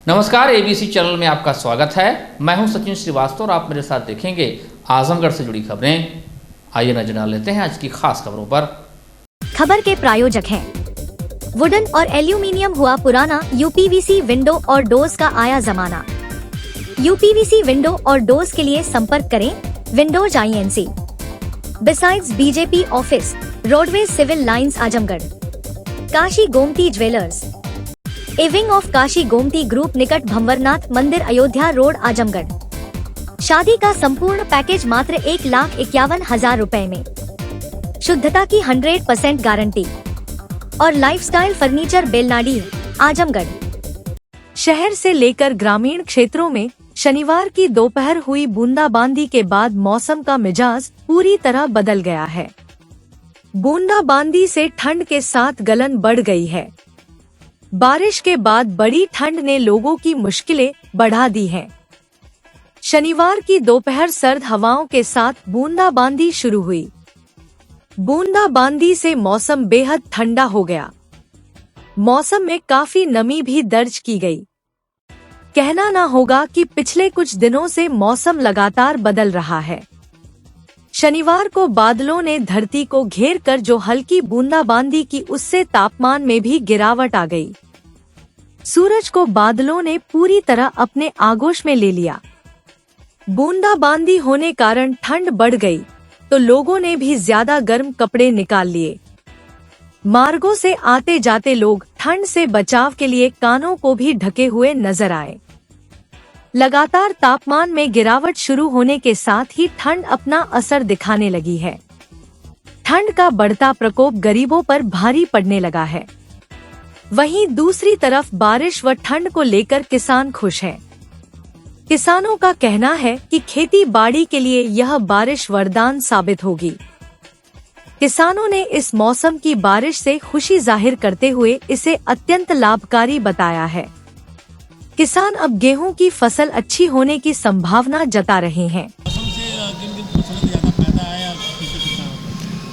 नमस्कार, ABC channel में आपका स्वागत है। मैं हूं सचिन श्रीवास्तव और आप मेरे साथ देखेंगे आजमगढ़ से जुड़ी खबरें। आइए नजर डाल लेते हैं आज की खास खबरों पर। खबर के प्रायोजक हैं वुडन और एल्यूमिनियम हुआ पुराना, यूपीवीसी विंडो और डोर्स का आया जमाना। यूपीवीसी विंडो और डोर्स के लिए संपर्क करें Windows INC। Besides BJP office, roadways civil lines Azamgarh. Kashi Gomti jewellers, a wing of Kashi Gomti group निकट भंवरनाथ मंदिर, अयोध्या रोड, आजमगढ़। शादी का संपूर्ण पैकेज मात्र 1,51,000 रुपए में। शुद्धता की 100% गारंटी और लाइफस्टाइल फर्नीचर, बेलनाडी, आजमगढ़। शहर से लेकर ग्रामीण क्षेत्रों में शनिवार की दोपहर हुई बूंदाबांदी के बाद मौसम का मिजाज पूरी तरह बदल गया है। बूंदाबांदी से ठंड के साथ गलन बढ़ गई है। बारिश के बाद बड़ी ठंड ने लोगों की मुश्किलें बढ़ा दी हैं। शनिवार की दोपहर सर्द हवाओं के साथ बूंदाबांदी शुरू हुई। बूंदाबांदी से मौसम बेहद ठंडा हो गया। मौसम में काफी नमी भी दर्ज की गई। कहना ना होगा कि पिछले कुछ दिनों से मौसम लगातार बदल रहा है। शनिवार को बादलों ने धरती को घेर कर जो हल्की बूंदाबांदी की, उससे तापमान में भी गिरावट आ गई। सूरज को बादलों ने पूरी तरह अपने आगोश में ले लिया। बूंदाबांदी होने कारण ठंड बढ़ गई तो लोगों ने भी ज्यादा गर्म कपड़े निकाल लिए। मार्गों से आते जाते लोग ठंड से बचाव के लिए कानों को भी ढके हुए नजर आए। लगातार तापमान में गिरावट शुरू होने के साथ ही ठंड अपना असर दिखाने लगी है। ठंड का बढ़ता प्रकोप गरीबों पर भारी पड़ने लगा है। वहीं दूसरी तरफ बारिश व ठंड को लेकर किसान खुश हैं। किसानों का कहना है कि खेती बाड़ी के लिए यह बारिश वरदान साबित होगी। किसानों ने इस मौसम की बारिश से खुशी जाहिर करते हुए इसे अत्यंत लाभकारी बताया है। किसान अब गेहूं की फसल अच्छी होने की संभावना जता रहे हैं।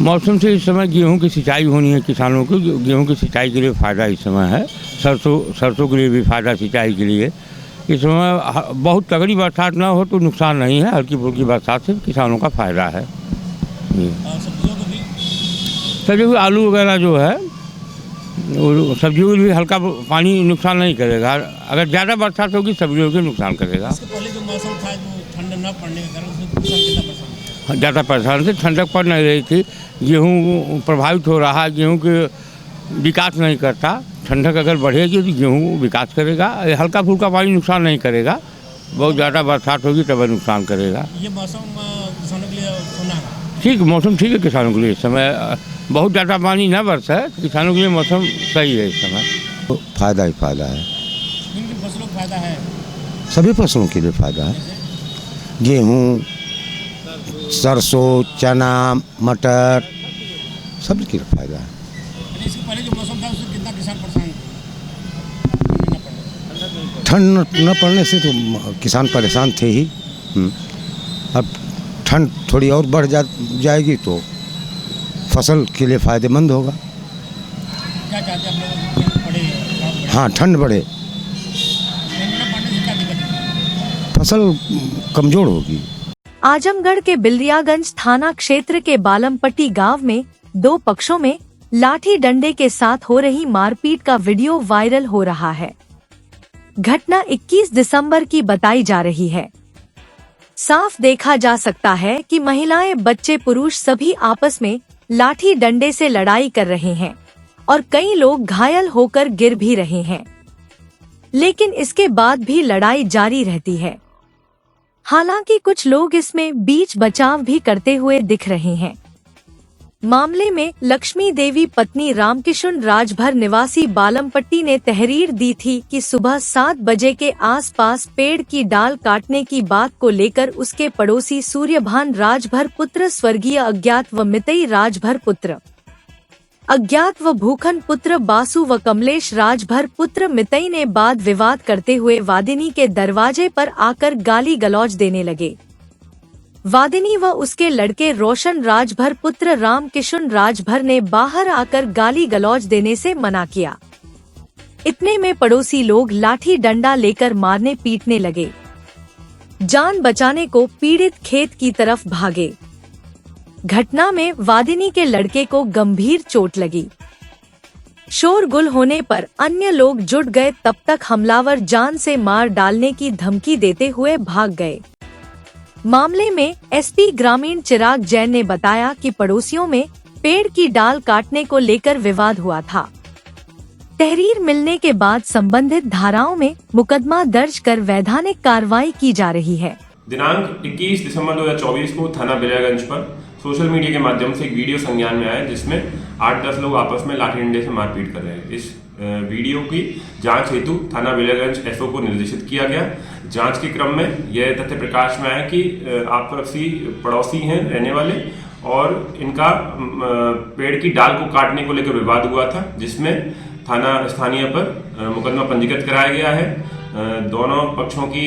मौसम से इस समय गेहूं की सिंचाई होनी है किसानों को। गेहूं की सिंचाई के लिए फ़ायदा इस समय है। सरसों के लिए भी फ़ायदा सिंचाई के लिए। इस समय बहुत तगड़ी बरसात ना हो तो नुकसान नहीं है। हल्की फुल्की बरसात से किसानों का फ़ायदा है। सब्जियों आलू वगैरह जो है, सब्जियों को भी हल्का पानी नुकसान नहीं करेगा। अगर ज़्यादा बरसात होगी सब्जियों को नुकसान करेगा। इसके पहले जो मौसम था वो ठंड न पड़ने के कारण ज़्यादा परेशान से ठंडक पड़ नहीं रही थी। गेहूँ प्रभावित हो रहा है। गेहूँ के विकास नहीं करता। ठंडक अगर बढ़ेगी तो गेहूँ विकास करेगा। हल्का फुल्का पानी नुकसान नहीं करेगा। बहुत ज़्यादा बरसात होगी तब नुकसान करेगा। ये मौसम किसानों के लिए सुना है। ठीक, मौसम ठीक है किसानों के लिए। इस समय बहुत ज़्यादा पानी न बरसा है तो किसानों के लिए मौसम सही है। इस समय फ़ायदा ही फ़ायदा है। किन फसलों को फायदा है? सभी फसलों के लिए फ़ायदा है। गेहूँ, सरसों, चना, मटर, सभी के लिए फ़ायदा है। इसके पहले जो मौसम था उससे कितना किसान परेशान थे? ठंड न पड़ने से तो किसान परेशान थे ही। अब ठंड थोड़ी और बढ़ जाएगी तो फसल के लिए फ़ायदेमंद होगा। क्या चाहते हैं आप लोग? ठंड बढ़े? हाँ, ठंड बढ़े, ठंड न पड़ने से क्या दिक्कत है? फसल कमज़ोर होगी। आजमगढ़ के बिलरियागंज थाना क्षेत्र के बालमपट्टी गांव में दो पक्षों में लाठी डंडे के साथ हो रही मारपीट का वीडियो वायरल हो रहा है। घटना 21 दिसंबर की बताई जा रही है। साफ देखा जा सकता है कि महिलाएं, बच्चे, पुरुष सभी आपस में लाठी डंडे से लड़ाई कर रहे हैं और कई लोग घायल होकर गिर भी रहे हैं। लेकिन इसके बाद भी लड़ाई जारी रहती है। हालांकि कुछ लोग इसमें बीच बचाव भी करते हुए दिख रहे हैं। मामले में लक्ष्मी देवी पत्नी रामकिशन राजभर निवासी बालमपट्टी ने तहरीर दी थी कि सुबह 7 बजे के आसपास पेड़ की डाल काटने की बात को लेकर उसके पड़ोसी सूर्यभान राजभर पुत्र, स्वर्गीय अज्ञात व मितई राजभर पुत्र, अज्ञात व भूखन पुत्र बासु व कमलेश राजभर पुत्र मितई ने वाद विवाद करते हुए वादिनी के दरवाजे पर आकर गाली गलौज देने लगे। वादिनी व उसके लड़के रोशन राजभर पुत्र रामकिशन राजभर ने बाहर आकर गाली गलौज देने से मना किया। इतने में पड़ोसी लोग लाठी डंडा लेकर मारने पीटने लगे। जान बचाने को पीड़ित खेत की तरफ भागे। घटना में वादिनी के लड़के को गंभीर चोट लगी। शोरगुल होने पर अन्य लोग जुट गए, तब तक हमलावर जान से मार डालने की धमकी देते हुए भाग गए। मामले में एसपी ग्रामीण चिराग जैन ने बताया कि पड़ोसियों में पेड़ की डाल काटने को लेकर विवाद हुआ था। तहरीर मिलने के बाद संबंधित धाराओं में मुकदमा दर्ज कर वैधानिक कार्रवाई की जा रही है। दिनांक 21 दिसंबर 2024 को थाना बिलियागंज पर सोशल मीडिया के माध्यम से एक वीडियो संज्ञान में आया, जिसमें 8-10 लोग आपस में लाठी डंडे से मारपीट कर रहे हैं। इस वीडियो की जांच हेतु थाना बिलियागंज एसओ को निर्देशित किया गया। जांच के क्रम में यह तथ्य प्रकाश में आया कि आपसी पड़ोसी हैं रहने वाले, और इनका पेड़ की डाल को काटने को लेकर विवाद हुआ था, जिसमें थाना स्थानीय पर मुकदमा पंजीकृत कराया गया है। दोनों पक्षों की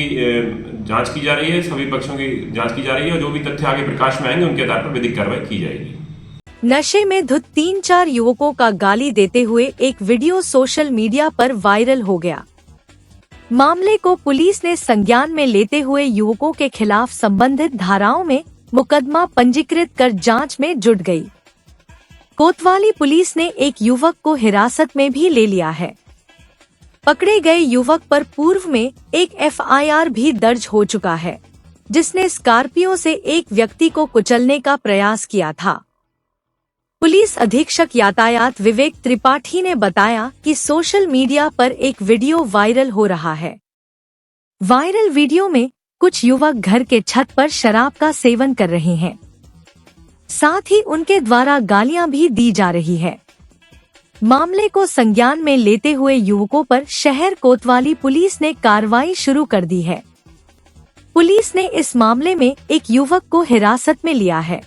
जांच की जा रही है, सभी पक्षों की जांच की जा रही है, और जो भी तथ्य आगे प्रकाश में आएंगे उनके आधार पर विधिक कार्रवाई की जाएगी। नशे में धुत 3-4 युवकों का गाली देते हुए एक वीडियो सोशल मीडिया पर वायरल हो गया। मामले को पुलिस ने संज्ञान में लेते हुए युवकों के खिलाफ संबंधित धाराओं में मुकदमा पंजीकृत कर जांच में जुट गई। कोतवाली पुलिस ने एक युवक को हिरासत में भी ले लिया है। पकड़े गए युवक पर पूर्व में एक एफआईआर भी दर्ज हो चुका है, जिसने स्कॉर्पियो से एक व्यक्ति को कुचलने का प्रयास किया था। पुलिस अधीक्षक यातायात विवेक त्रिपाठी ने बताया कि सोशल मीडिया पर एक वीडियो वायरल हो रहा है। वायरल वीडियो में कुछ युवक घर के छत पर शराब का सेवन कर रहे हैं, साथ ही उनके द्वारा गालियां भी दी जा रही है। मामले को संज्ञान में लेते हुए युवकों पर शहर कोतवाली पुलिस ने कार्रवाई शुरू कर दी है। पुलिस ने इस मामले में एक युवक को हिरासत में लिया है।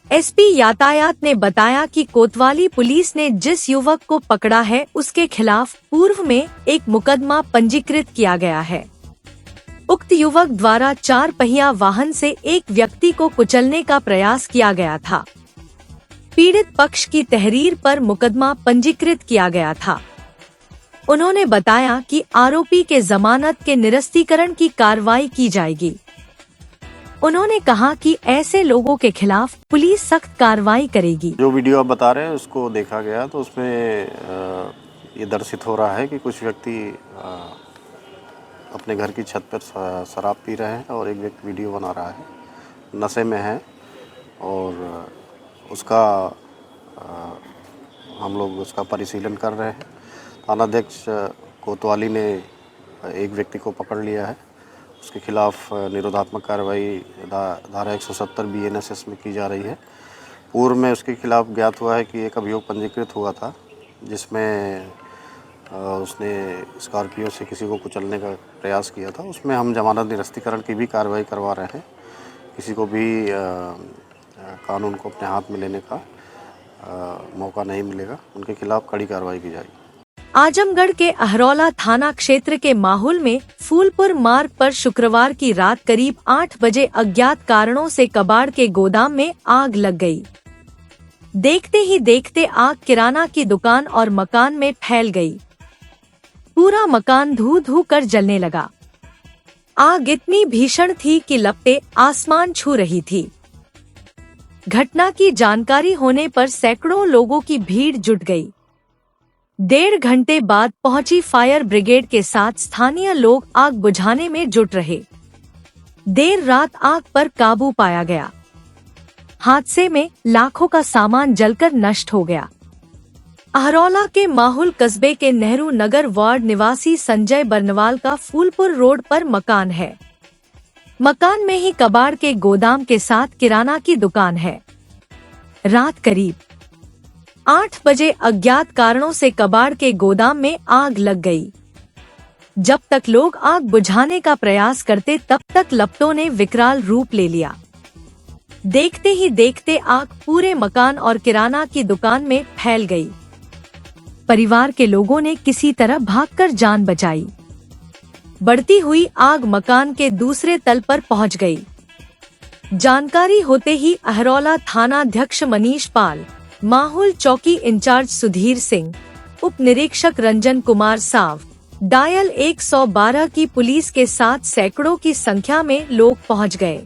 एसपी यातायात ने बताया कि कोतवाली पुलिस ने जिस युवक को पकड़ा है उसके खिलाफ पूर्व में एक मुकदमा पंजीकृत किया गया है। उक्त युवक द्वारा 4 पहिया वाहन से एक व्यक्ति को कुचलने का प्रयास किया गया था। पीड़ित पक्ष की तहरीर पर मुकदमा पंजीकृत किया गया था। उन्होंने बताया कि आरोपी के जमानत के निरस्तीकरण की कार्रवाई की जाएगी। उन्होंने कहा कि ऐसे लोगों के खिलाफ पुलिस सख्त कार्रवाई करेगी। जो वीडियो आप बता रहे हैं उसको देखा गया तो उसमें ये दर्शित हो रहा है कि कुछ व्यक्ति अपने घर की छत पर शराब पी रहे हैं और एक व्यक्ति वीडियो बना रहा है, नशे में है, और उसका हम लोग उसका परिशीलन कर रहे हैं। थानाध्यक्ष कोतवाली ने एक व्यक्ति को पकड़ लिया है, उसके खिलाफ निरोधात्मक कार्रवाई धारा 170 BNSS में की जा रही है। पूर्व में उसके खिलाफ ज्ञात हुआ है कि एक अभियोग पंजीकृत हुआ था, जिसमें उसने स्कॉर्पियो से किसी को कुचलने का प्रयास किया था। उसमें हम जमानत निरस्तीकरण की भी कार्रवाई करवा रहे हैं। किसी को भी कानून को अपने हाथ में लेने का मौका नहीं मिलेगा, उनके खिलाफ कड़ी कार्रवाई की जाएगी। आजमगढ़ के अहरौला थाना क्षेत्र के माहुल में फूलपुर मार्ग पर शुक्रवार की रात करीब 8 बजे अज्ञात कारणों से कबाड़ के गोदाम में आग लग गई। देखते ही देखते आग किराना की दुकान और मकान में फैल गई। पूरा मकान धू धू कर जलने लगा। आग इतनी भीषण थी कि लपटें आसमान छू रही थी। घटना की जानकारी होने पर सैकड़ों लोगों की भीड़ जुट गई। 1.5 घंटे बाद पहुंची फायर ब्रिगेड के साथ स्थानीय लोग आग बुझाने में जुट रहे। देर रात आग पर काबू पाया गया। हादसे में लाखों का सामान जलकर नष्ट हो गया। अहरौला के माहुल कस्बे के नेहरू नगर वार्ड निवासी संजय बर्नवाल का फूलपुर रोड पर मकान है। मकान में ही कबाड़ के गोदाम के साथ किराना की दुकान है। रात करीब 8 बजे अज्ञात कारणों से कबाड़ के गोदाम में आग लग गई। जब तक लोग आग बुझाने का प्रयास करते तब तक लपटों ने विकराल रूप ले लिया। देखते ही देखते आग पूरे मकान और किराना की दुकान में फैल गई। परिवार के लोगों ने किसी तरह भागकर जान बचाई। बढ़ती हुई आग मकान के दूसरे तल पर पहुंच गई। जानकारी होते ही अहरौला थानाध्यक्ष मनीष पाल, माहुल चौकी इंचार्ज सुधीर सिंह, उप निरीक्षक रंजन कुमार साव, डायल 112 की पुलिस के साथ सैकड़ों की संख्या में लोग पहुंच गए।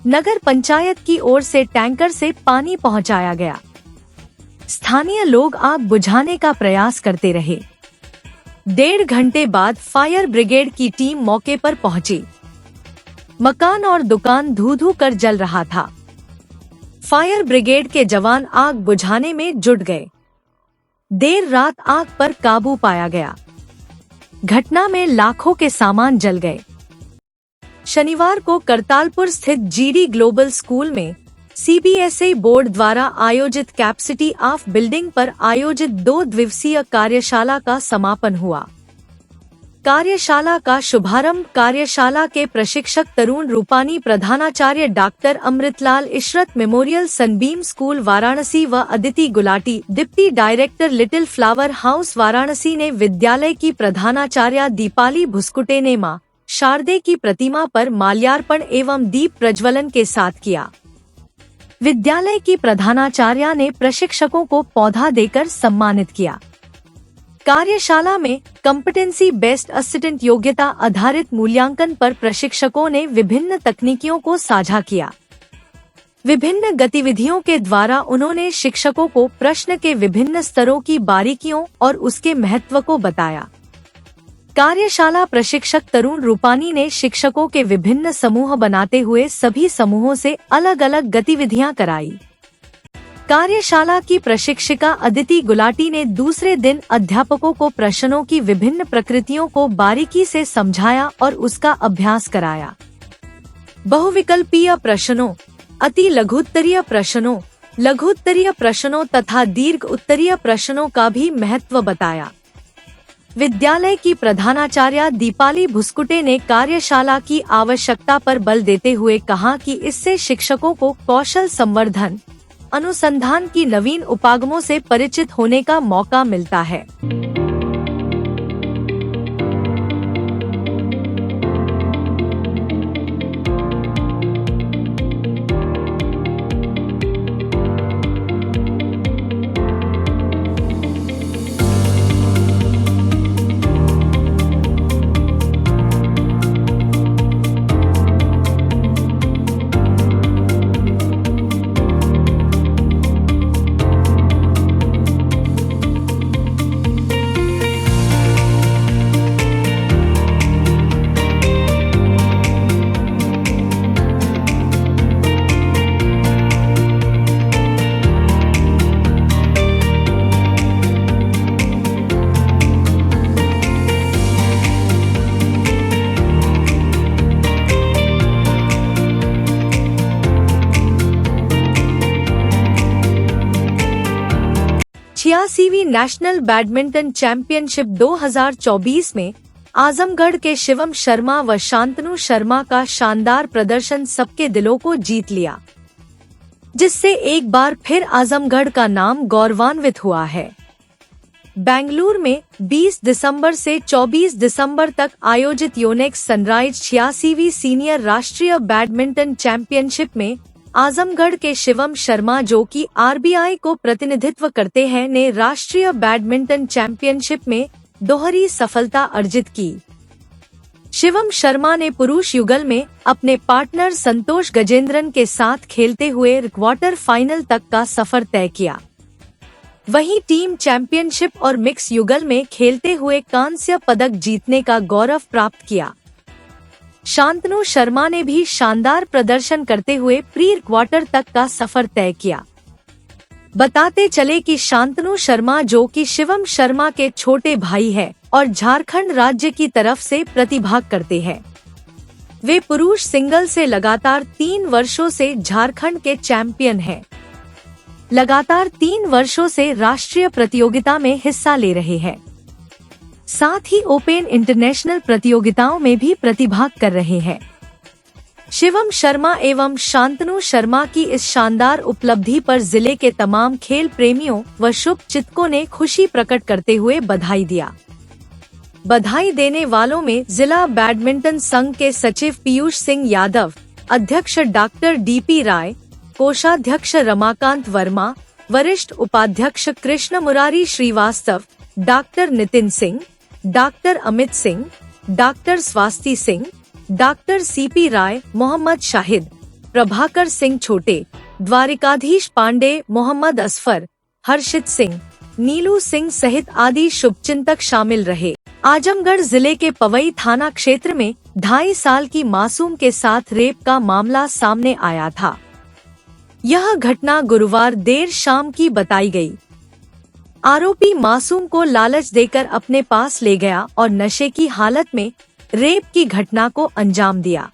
नगर पंचायत की ओर से टैंकर से पानी पहुंचाया गया। स्थानीय लोग आग बुझाने का प्रयास करते रहे। 1.5 घंटे बाद फायर ब्रिगेड की टीम मौके पर पहुंची। मकान और दुकान धू-धू कर जल रहा था। फायर ब्रिगेड के जवान आग बुझाने में जुट गए। देर रात आग पर काबू पाया गया। घटना में लाखों के सामान जल गए। शनिवार को करतालपुर स्थित जीडी ग्लोबल स्कूल में सीबीएसई बोर्ड द्वारा आयोजित कैपेसिटी ऑफ बिल्डिंग पर आयोजित 2 दिवसीय कार्यशाला का समापन हुआ। कार्यशाला का शुभारंभ कार्यशाला के प्रशिक्षक तरुण रूपानी, प्रधानाचार्य doctor Amritlal Ishrat, Memorial Sunbeam School Varanasi व Aditi Gulati, deputy director Little Flower House Varanasi ने विद्यालय की प्रधानाचार्या दीपाली भुस्कुटे ने मां शारदे की प्रतिमा पर माल्यार्पण एवं दीप प्रज्वलन के साथ किया। विद्यालय की प्रधानाचार्या ने प्रशिक्षकों को पौधा देकर सम्मानित किया। कार्यशाला में कॉम्पिटेंसी बेस्ड असिस्टेंट योग्यता आधारित मूल्यांकन पर प्रशिक्षकों ने विभिन्न तकनीकियों को साझा किया। विभिन्न गतिविधियों के द्वारा उन्होंने शिक्षकों को प्रश्न के विभिन्न स्तरों की बारीकियों और उसके महत्व को बताया। कार्यशाला प्रशिक्षक तरुण रूपानी ने शिक्षकों के विभिन्न समूह बनाते हुए सभी समूहों से अलग अलग गतिविधियां कराई। कार्यशाला की प्रशिक्षिका अदिति गुलाटी ने दूसरे दिन अध्यापकों को प्रश्नों की विभिन्न प्रकृतियों को बारीकी से समझाया और उसका अभ्यास कराया। बहुविकल्पीय प्रश्नों, अति लघुत्तरीय प्रश्नों, लघुत्तरीय प्रश्नों तथा दीर्घ उत्तरीय प्रश्नों का भी महत्व बताया। विद्यालय की प्रधानाचार्या दीपाली भुस्कुटे ने कार्यशाला की आवश्यकता पर बल देते हुए कहा कि इससे शिक्षकों को कौशल संवर्धन, अनुसंधान की नवीन उपागमों से परिचित होने का मौका मिलता है। छियासीवीं नेशनल बैडमिंटन चैंपियनशिप 2024 में आजमगढ़ के शिवम शर्मा व शांतनु शर्मा का शानदार प्रदर्शन सबके दिलों को जीत लिया, जिससे एक बार फिर आजमगढ़ का नाम गौरवान्वित हुआ है। बेंगलुरु में 20 दिसंबर से 24 दिसंबर तक आयोजित योनेक्स सनराइज 86वीं सीनियर राष्ट्रीय बैडमिंटन चैंपियनशिप में आजमगढ़ के शिवम शर्मा, जो कि आरबीआई को प्रतिनिधित्व करते हैं, ने राष्ट्रीय बैडमिंटन चैंपियनशिप में दोहरी सफलता अर्जित की। शिवम शर्मा ने पुरुष युगल में अपने पार्टनर संतोष गजेंद्रन के साथ खेलते हुए क्वार्टर फाइनल तक का सफर तय किया। वहीं टीम चैंपियनशिप और मिक्स युगल में खेलते हुए कांस्य पदक जीतने का गौरव प्राप्त किया। शांतनु शर्मा ने भी शानदार प्रदर्शन करते हुए प्री क्वार्टर तक का सफर तय किया। बताते चले कि शांतनु शर्मा, जो कि शिवम शर्मा के छोटे भाई है और झारखंड राज्य की तरफ से प्रतिभाग करते हैं, वे पुरुष सिंगल से लगातार 3 वर्षों से झारखंड के चैंपियन हैं। लगातार 3 वर्षों से राष्ट्रीय प्रतियोगिता में हिस्सा ले रहे हैं। साथ ही ओपन इंटरनेशनल प्रतियोगिताओं में भी प्रतिभाग कर रहे हैं। शिवम शर्मा एवं शांतनु शर्मा की इस शानदार उपलब्धि पर जिले के तमाम खेल प्रेमियों व शुभ चिंतकों ने खुशी प्रकट करते हुए बधाई दिया। बधाई देने वालों में जिला बैडमिंटन संघ के सचिव पीयूष सिंह यादव, अध्यक्ष डॉक्टर डीपी राय, कोषाध्यक्ष रमाकांत वर्मा, वरिष्ठ उपाध्यक्ष Krishna Murari Srivastava, doctor Nitin Singh, doctor Amit Singh, doctor Swasti Singh, doctor CP Rai, Mohammad Shahid, Prabhakar Singh Chhote, Dwarikadhish Pandey, Mohammad Asfar, हर्षित सिंह, नीलू सिंह सहित आदि शुभचिंतक शामिल रहे। आजमगढ़ जिले के पवई थाना क्षेत्र में 2.5 साल की मासूम के साथ रेप का मामला सामने आया था। यह घटना गुरुवार देर शाम की बताई गई। आरोपी मासूम को लालच देकर अपने पास ले गया और नशे की हालत में रेप की घटना को अंजाम दिया।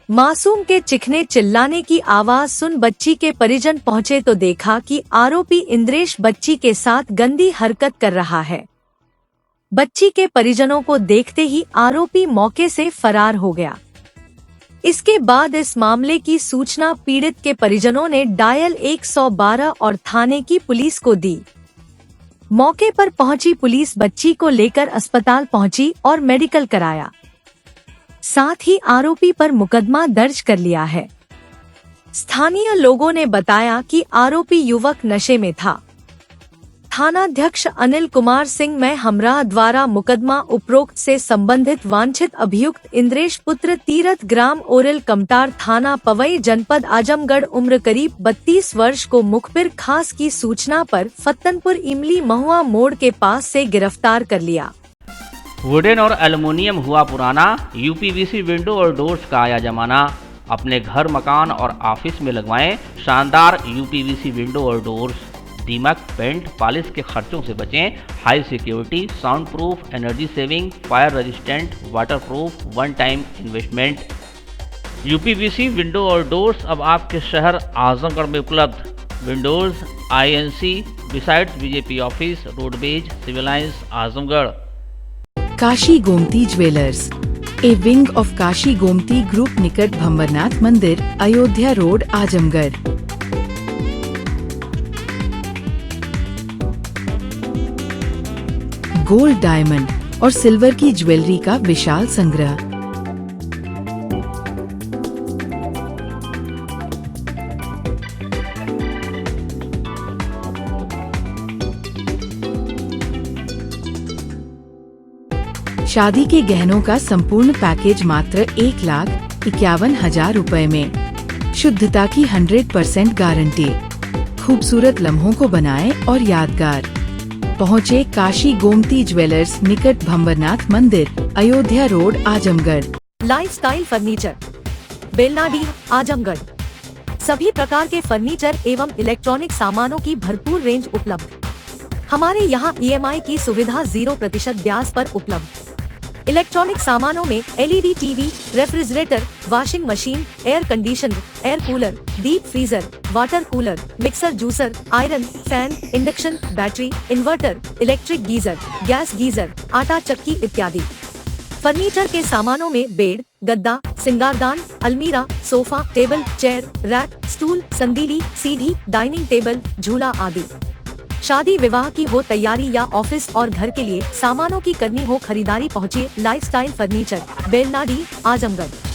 मासूम के चीखने चिल्लाने की आवाज सुन बच्ची के परिजन पहुंचे तो देखा कि आरोपी इंद्रेश बच्ची के साथ गंदी हरकत कर रहा है। बच्ची के परिजनों को देखते ही आरोपी मौके से फरार हो गया। इसके बाद इस मामले की सूचना पीड़ित के परिजनों ने डायल 112 और थाने की पुलिस को दी। मौके पर पहुंची पुलिस बच्ची को लेकर अस्पताल पहुंची और मेडिकल कराया। साथ ही आरोपी पर मुकदमा दर्ज कर लिया है। स्थानीय लोगों ने बताया कि आरोपी युवक नशे में था। थानाध्यक्ष अनिल कुमार सिंह मैं हमरा द्वारा मुकदमा उपरोक्त से संबंधित वांछित अभियुक्त इंद्रेश पुत्र तीरथ ग्राम ओरल कमटार थाना पवई जनपद आजमगढ़ उम्र करीब 32 वर्ष को मुखबिर खास की सूचना पर फत्तनपुर इमली महुआ मोड़ के पास से गिरफ्तार कर लिया। वुडन और एल्युमिनियम हुआ पुराना, यूपीवीसी विंडो और डोर्स का आया जमाना। अपने घर, मकान और ऑफिस में लगवाएं शानदार यूपीवीसी विंडो और डोर्स। दीमक, पेंट, पॉलिश के खर्चों से बचें। High security, sound proof, energy saving, fire resistant, water proof, one time investment. UPVC window और डोर्स अब आपके शहर आजमगढ़ में उपलब्ध। Windows INC besides BJP office, roadways, civil lines, Azamgarh. Kashi Gomti jewellers, a wing of Kashi Gomti group, निकट भंवरनाथ मंदिर, Ayodhya road, Azamgarh. Gold, diamond और silver की ज्वेलरी का विशाल संग्रह। शादी के गहनों का संपूर्ण पैकेज मात्र 1,51,000 रुपए में। शुद्धता की 100% गारंटी। खूबसूरत लम्हों को बनाएं और यादगार। पहुँचे काशी गोमती ज्वेलर्स, निकट भंवरनाथ मंदिर, Ayodhya road, Azamgarh. Lifestyle furniture, Belnadi, Azamgarh. सभी प्रकार के फर्नीचर एवं इलेक्ट्रॉनिक सामानों की भरपूर रेंज उपलब्ध। हमारे यहाँ EMI की सुविधा 0% ब्याज पर उपलब्ध। इलेक्ट्रॉनिक सामानों में LED TV, refrigerator, washing machine, air conditioner, air cooler, deep freezer, water cooler, mixer juicer, iron, fan, induction, battery, inverter, electric geyser, gas geyser, आटा चक्की इत्यादि। फर्नीचर के सामानों में बेड, गद्दा, सिंगारदान, अलमीरा, sofa, table, chair, rack, stool, संदीली, सीढ़ी, डाइनिंग टेबल, झूला आदि। शादी विवाह की हो तैयारी या ऑफिस और घर के लिए सामानों की करनी हो खरीदारी, पहुँचिए लाइफस्टाइल फर्नीचर, बेलनाडी, आजमगढ़।